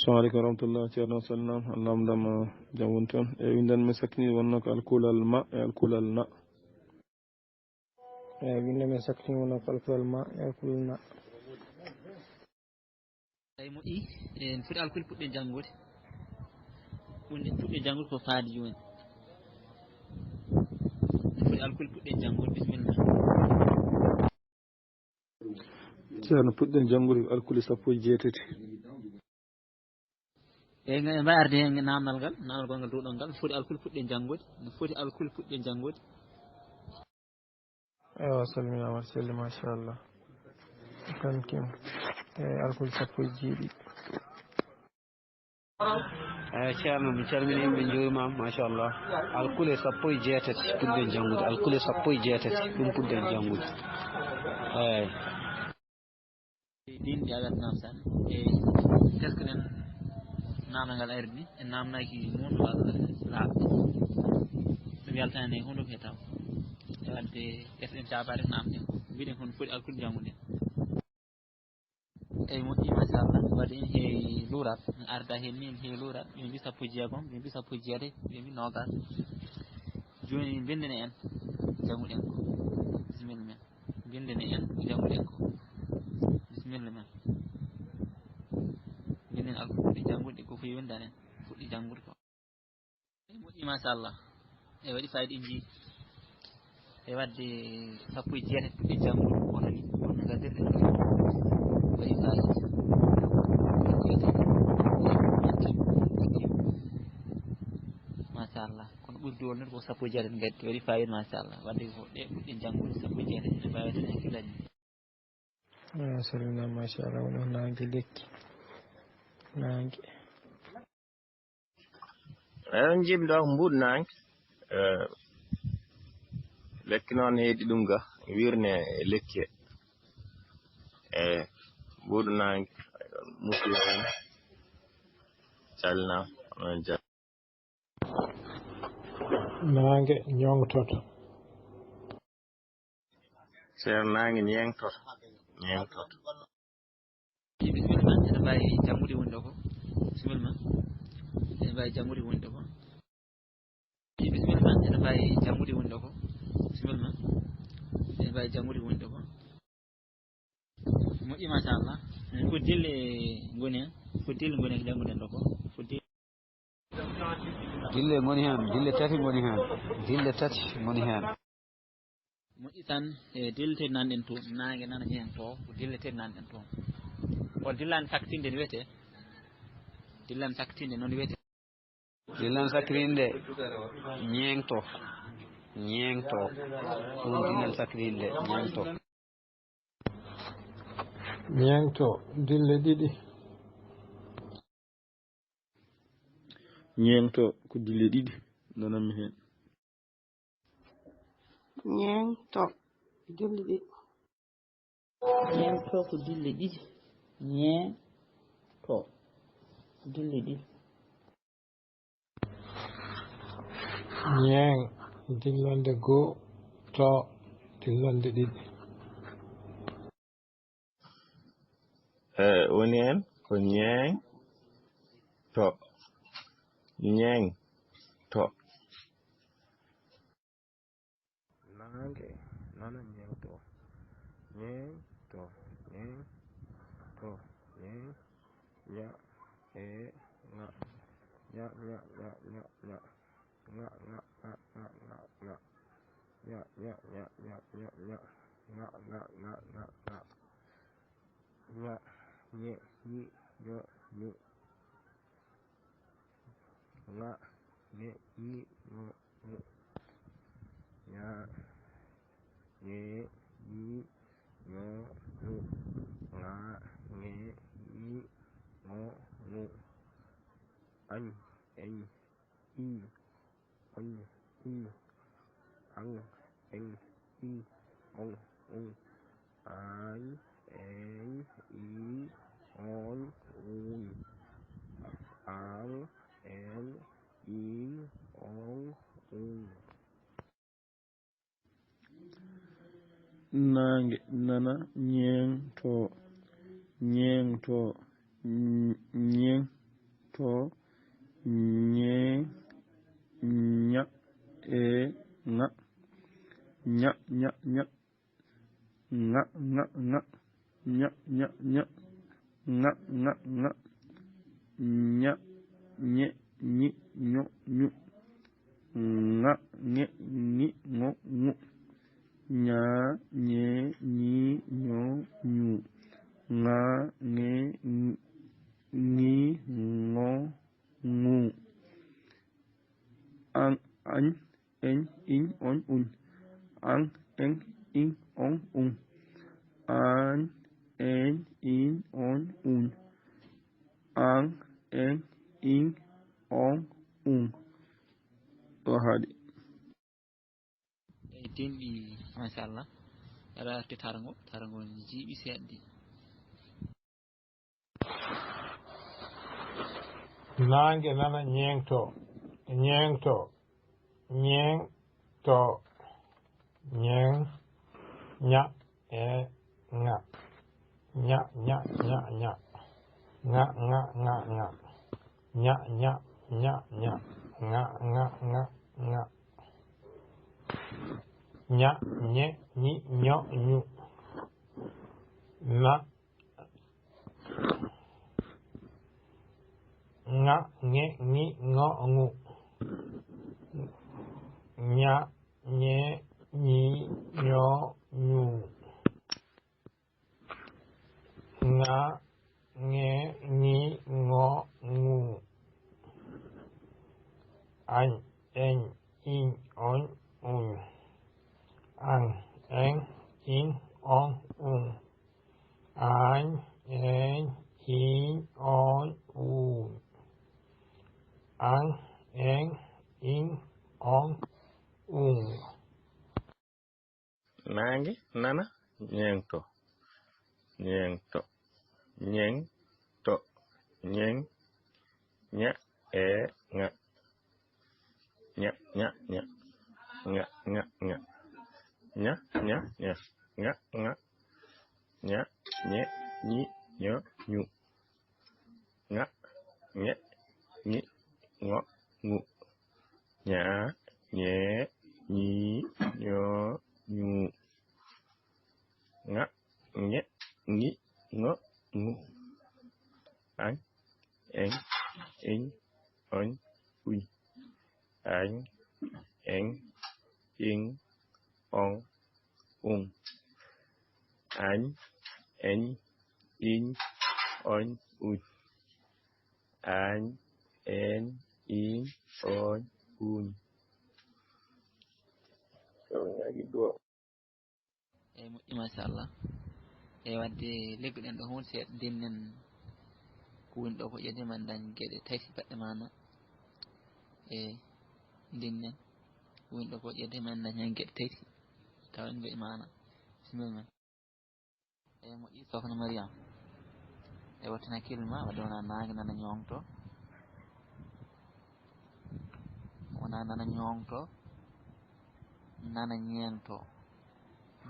Assalamu alaikum warahmatullahi ceerno sallam allamdama jam woni toon e winden mi sakni wonno ko alkulal ma e alkulal na winden mi sakni wonno ko alkulal ma e alkulal na ay moƴƴi en fuɗi alkul puɗɗe janngude wonde puɗɗe janngude ko faadi joni fuɗi alkul puɗɗe janngude bisimillah ceerno puɗɗen janngude alkuli sappo e jeetati eyyi mbawi arde hen namdal ngal gongal duɗon ngal fuɗi alkul puɗɗe janngude no foti alkul puɗɗe janngude ewa salminama selli machallah kankim e alkul sappo e jeeɗiɗi ceerno mi calmini min jurimama machallah alkule sappo e jeetati puɗɗen janngude alkule sappo e jeetati ɗum puɗɗen janngude eyyi din jagat nam san e teskuɗen namdal ngal ardi en namnaki muɗum laaɓde ɗum yaltani hunde ko taw e wadde ƴefɗen cabade namden mbiɗen kono foti alkude janngude eyyi moƴƴi machallah wadde ene heewi luurat arda hen ni ene heewi luurat ɓe mbi sappo e jeegom ɓe mbi sappo e jeetati ɓe mbi nogas joni bindene en jannguɗen ko bisimilla men bindene en ko jannguɗen ko bisimilla men binden alkude janngude ko foyi windane en fuɗɗi janngude ko eyyi moƴƴi machallah e waɗi fayida inji e wadde sappo e jeetati puɗɗi janngude kono ni wonno gaddirɗen waɗi fayida machallah kono ɓurdi wonnude ko sappo e jeetati gaddi waɗi fayida machallah wadde ko ɗe puɗɗi janngude sappo e jeetati ene mbawi tan hakkillaji salminama machallah woni on nangue lekki nangue eɗen jibɗo ko mbuɗ nangue lekki noon heedi ɗum ga wirne e lekki e mbuɗ nangue musidɗo hen callinama onon ja nangue ñongtoto ceerno nangue ñengtoto bisimilla ma ene mbawi janngude woni ɗo ko bisimilla ma ene mbawi janngude woni ɗo ko bisimilla ma ene mbawi janngude woni ɗo ko bisimilla ma ene mbawi janngude woni ɗo ko moƴƴi machallah ko dille goni hen ko dille goni hen ko jannguɗen ɗo ko ko dille goni hen dille tati goni hen dille tati goni hen moƴƴi tan e dille tati nanɗen toon nangue nana hen to ko dille tati nanɗen toon o dillani saktinde ne wiyete dillani saktinde noon wiyete dillan sakrinde ñeengto ɗum dillan sakrinde ñengto dille ɗiɗi ñengto ko dille ɗiɗi nananmi hen ñeengto dille ɗiɗi ñeengto ko dille ɗiɗi ñeengto dille ɗiɗi ñeeng dillande goo to dillande ɗiɗi woni hen ko ñeeng to nangue nana ñeengto ñeeng to ñeeng to ñeeng ña e ŋa ña ña ña ña ña ŋa ŋa ŋa ŋa ŋa ŋa ña ña ña ña ña ña ŋa ŋa ŋa ŋa ŋa ña ñe ñi ño ñu ŋa ñe ñi ño ñu ña ñe ñi ño ñu ŋa ñe ñi ño ñu añ eñ i oñ i ang eñ i ong ung añ eñ i on un ang en i on un nangue nana ñeengto ñeeng to ñe ña e nga ña ña ña nga nga nga ña ña ña nga nga nga ña ñe ñi ño ñu nga ñe ñi ngo ngu ña ñe ñi ño ñu nga ñe ñi ngo ngu an añ en in on un an en in on un an en in on un an en in on un ɗo haaɗi e denɗi machallah aɗa arti tarango jiiɓi seɗɗi nange nana ñeengto ñeengto ñeengto ñeeng ña e nga ña ña ña ña nga nga nga nga ña ña ña ña nga nga nga nga ña ñe ñi ño ñu na nga nge ñi ngo ngu ña ñe ñi ño ñu nga nge ñi ngo ngu añ en in on un an en in on un añ en in on un an en in on un nange nana ñeengto ñeengto ñeengto ñeeng ña e nga ña ña ña nga nga nga ña ña ña nga nga ña ñe ñi ño ñu nga ñe ñi ngo ngu ña ñe ñi ño ñu nga ñe ñi ngo ngu an en in on un an en in on un an en in on un an en in on un eyyi moƴƴi machallah e wadde leggoɗen ɗo hunde seeɗa ndennen ko woni ɗo ko ƴeddema dañ gueɗe tati baɗɗe mana e ndennen ko woni ɗo ko ƴeddema dañ hen gueɗe tati tawen mbeɗe mana bisimilla men eyyi moƴƴi sokhna Mariame e wattan hakkille ma wadde wona nangue nana ñongto wona nana ñongto nana ñeengto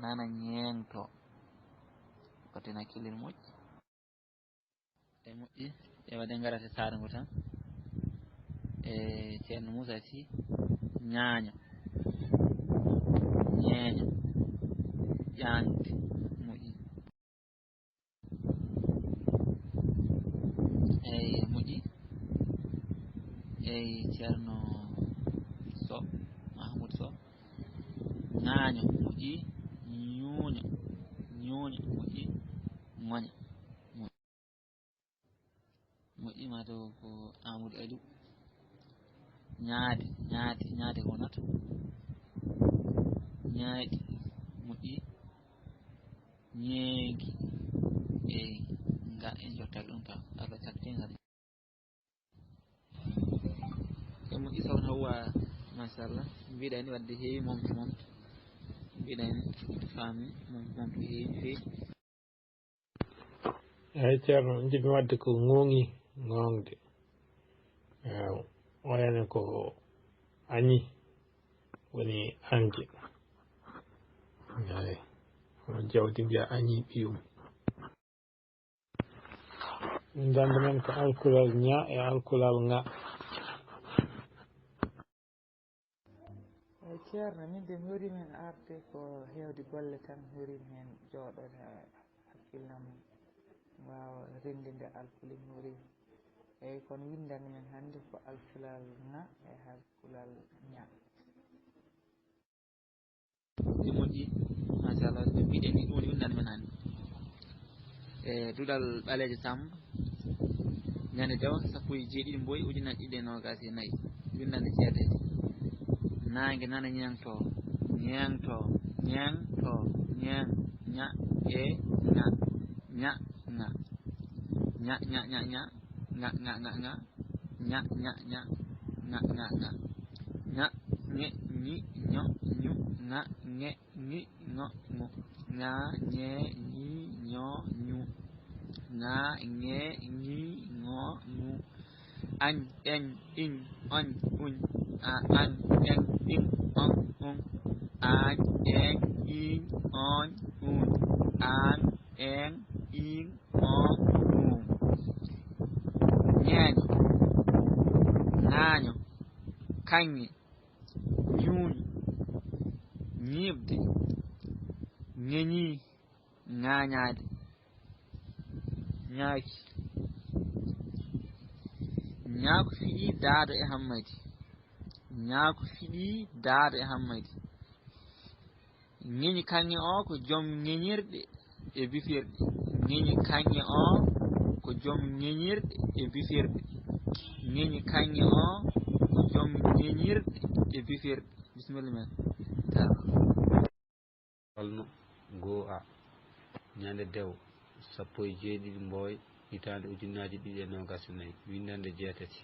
nana ñeengto watten hakkille moƴƴi e moƴƴi e waɗe garate saare ngo tan e ceerno Moussa Sy ñaaño ñeeño ƴaŋde moƴƴi eyyi moƴƴi eyyi ceerno Sow Mahmoud Sow ñaaño moƴƴi ñuuño moƴƴi ŋoña moƴƴi mataw ko Amadou Aliou ñaade ko nato ñaaɗi moƴƴi ñeegi eyyi nga en jottaki ɗum taw Allah saktingal e moƴƴi sawno Hawwa machallah mbiɗa ni wadde heewi momto mbiɗa ni faami momto heewi feewi eyyi ceerno jiɗmi wadde ko ŋooŋi ŋoŋde wayane ko añi woni ange eyi hono jawdi mbiya añi ɓiyum windande men ko alkulal ña e alkulal ŋa. ceerno min de mi hori men arde ko hewde golle tan horin hen jooɗon hakkillam wawa rendinde alkuli mi hori eyyi kono windande men hannde ko alkulal ŋa e alkulal ña. ɗi moƴƴi machallah ɓe mbiɗen ni ɗum woni windande men hannde e duɗal ɓalejo Samba ñande dewa 17 Mboyi 2024 windande jeetati nangue nana ñengto ñengto ñengto ñeng ña e ŋa ña ŋa ña ña ña ña ŋa ŋa ŋa ŋa ña ña ña ŋa ŋa ŋa ña ŋe ñi ño ñu ŋa ŋe ñi ŋo ŋu ŋa ñe ñi ño ñu ŋa ŋe ñi ŋo ŋu añ eñ iñ oñ uñ añ eñ iñ oñ uñ añ eñ iñ oñ uñ añ eñ iñ oñ uñ ñeeño ŋaaño kaŋŋe ñuuño ñiibde ŋeñii ŋaañaade ñaaki ñaako fiɗii daado e hammadi ñaako fiɗii daado e hammadi ŋeñi kaŋŋe o ko joom ŋeñirɗe e bifirɗe ŋeñi kaŋŋe o ko joom ŋeñirɗe e bifirɗe ŋeñi kaŋŋe o ko joom ŋeñirɗe e bifirɗe bisimilla men taw walno goo a ñande dew 17 Mboyi hitande 2024 windande jeetati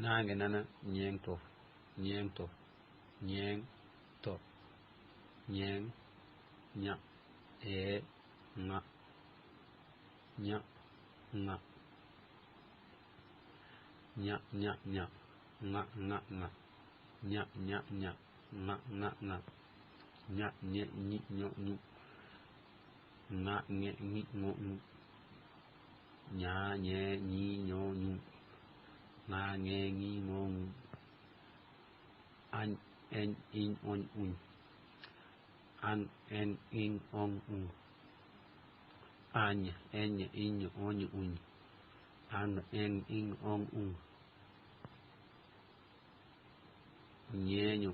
nangue nana ñengto ñengto ñeng to ñeng ña e ŋa ña ŋa ña ña ña ŋa ŋa ŋa ña ña ña ŋa ŋa ŋa ña ñe ñi ño ñu ŋa ŋe ñi ŋo ñu ña ñe ñi ño ñu ŋa ŋe ñi ŋo ñu añ eñ iñ oñ uñ an en iñ oñ uñ añ eñ iñ oñ uñ an en iñ oñ uñ ñeeño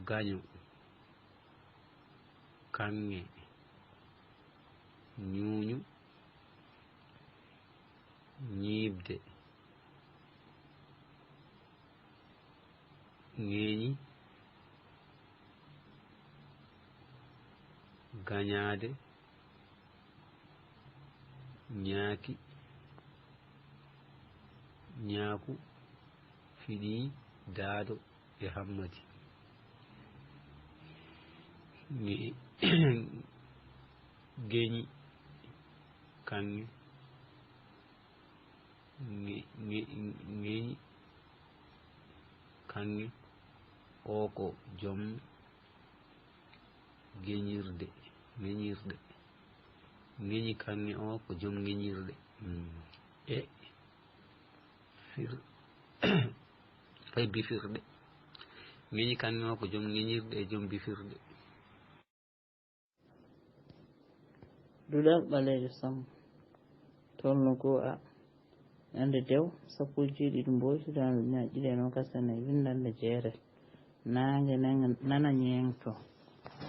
gaño kaŋŋe ñuuñu ñiibde ŋeeñi gañaade ñaaki ñaaku fiɗii daado e hammadi geñi kaŋŋe ŋeñi kaŋŋe o ko joom geñirde ŋeñirde ŋeñi kaŋŋe o ko joom ŋeñirde e e bifirɗe ŋeñi kaŋŋe o ko joom ŋeñirde e joom bifirɗe. duɗal ɓalejo Samba tolno goo a ñande dew 17 Mboyi 2024 windande jeetati nangue nana ñengto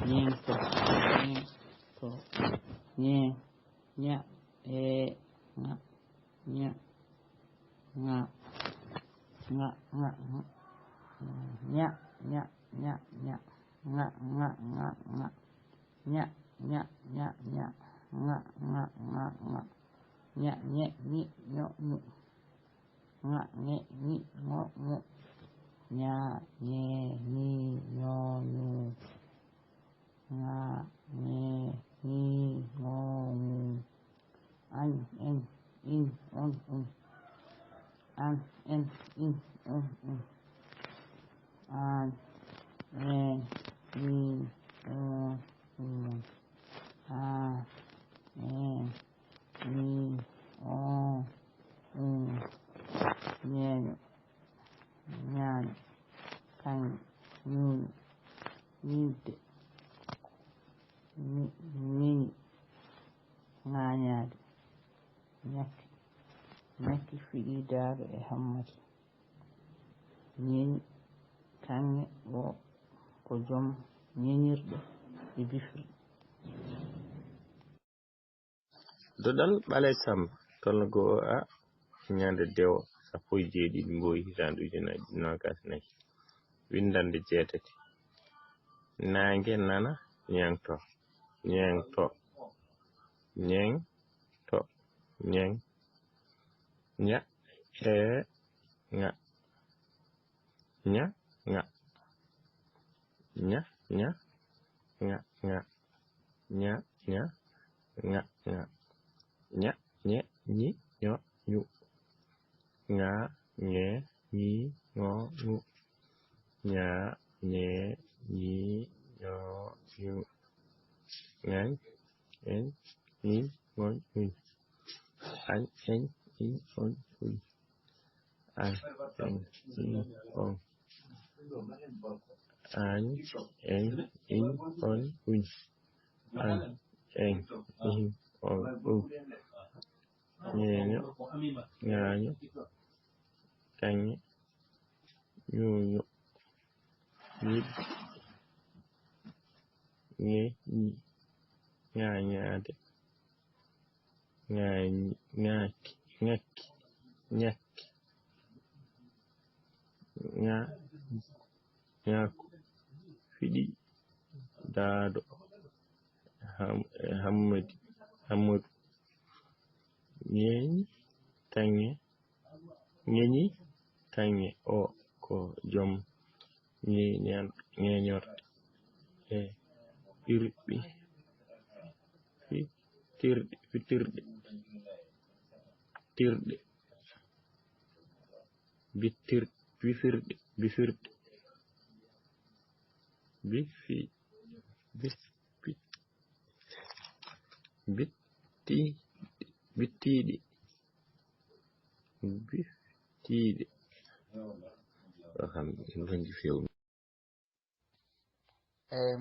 ñengto ñengto ñeng ña e ŋa ña ŋa ŋa ŋa ña ña ña ña ŋa ŋa ŋa ŋa ña ña ña ña ŋa ŋa ŋa ŋa ña ñe ñi ño ñu ŋa ŋe ñi ŋo ŋu ña ñe ñi ño ñu ŋa ñe ñi ŋo ŋu añ en iñ oñ uñ an en iñ oñ uñ an en iñ oñ uñ an ñeeño ñaaño kañ ñuuño ñidde ñiñi ŋaañaade ñakki ñakki fiɗiidaaɗo e hammati ñeñi kaŋŋe o ko jom ñeñirɗe e bifirɗe. Dodal ɓale Samba tolno goo a ñande dewo 17 Mboyi 2024 windande 7 naange nana ñeŋto ñeŋto ñeŋto ñeŋ ña e ŋa ña ŋa ña ña ŋa ŋa ña ña ŋa ŋa ña ñe ñi ño ñu ŋa ñe ñi ño ñu ña ñe ñi ño ñu ŋañ en ñi ŋoñ uñ añ en iñ on uñ an en iñ on añ en iñ on uñ an en iñ on uñ ñeeño ŋaaño kaŋŋe ñuuño ñidde ŋeñi ŋaañaade ŋaaki ŋakki ñakki ŋaaku fiɗiidaaɗo Hammadu ñeñi kaŋŋe o ko jom ñeeñorɗe e bittiiɗe o kam hanji fewmi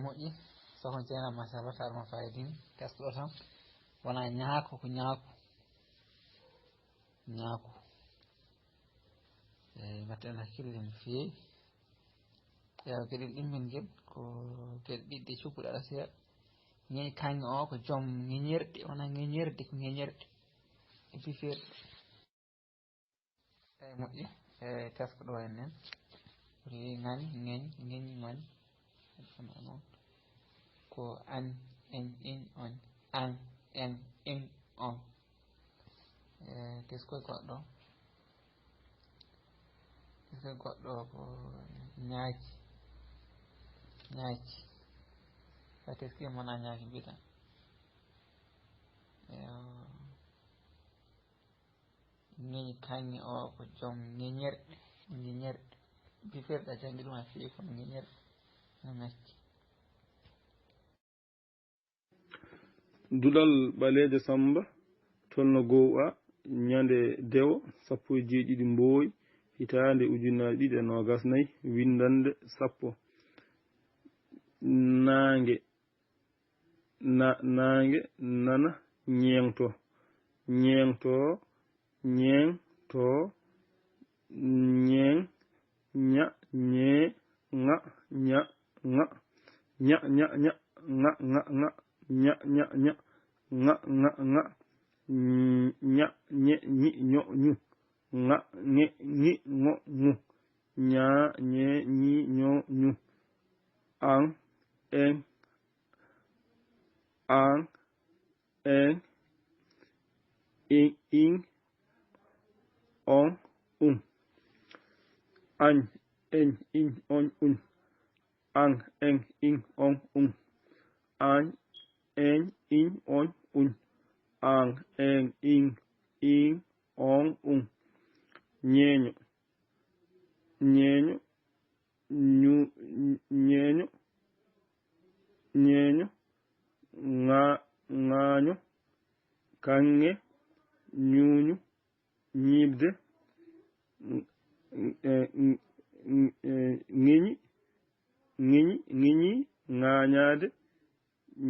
moƴƴi sohon ceena machallah taɗuma fayidini teskoɗo tan wona ñaako ko ñaaku mbatten hakkille no feewi ƴeewa gueɗel ɗimmingel ko gueɗe ɗiɗɗe cuppuɗe aɗa seeɗa ñeñi kaŋŋe o ko joom ŋeñirɗe wona ŋeñirde ko ŋeñirɗe e bifirɗe eyi moƴƴi teskoɗo en nen ori ŋañ ŋeñi ŋoñ noon ko an en in on an en in on teskoy goɗɗo ko ñaaki sa teskima wona ñaaki mbiɗa ñeñi kaŋŋe o ko joom ŋeñirɗe bifirɗe a jangi ɗum ha fewi kono ŋeñirɗe no ngacci Dudal ɓaleejo Samba tolno goo a ñande dewo 17 Mboyi 2024 windande 10 naange nana ñeŋto ñeŋto ñeŋ ña ñe ŋa ña ŋa ña ña ña ŋa ŋa ŋa ña ña ña ŋa ŋa ŋa ña ñe ñi ño ñu ŋa ŋe ñi ŋo ŋu ña ñe ñi ño ñu an en iñ on uñ añ en iñ on uñ an en iñ on uñ añ en iñ on uñ an en iñ on uñ ñeeño ñeeño ŋaaño kange ñuuñu ñiibde ŋiñi ŋiñi ŋaañaade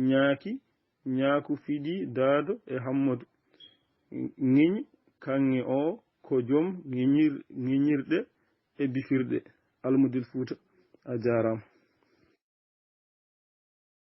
ñaaki ñaaku fiɗi daado e Hammadou ŋiñi kange o ko joom ŋiñirɗe e bifirɗe Almudel Fouta a jarama.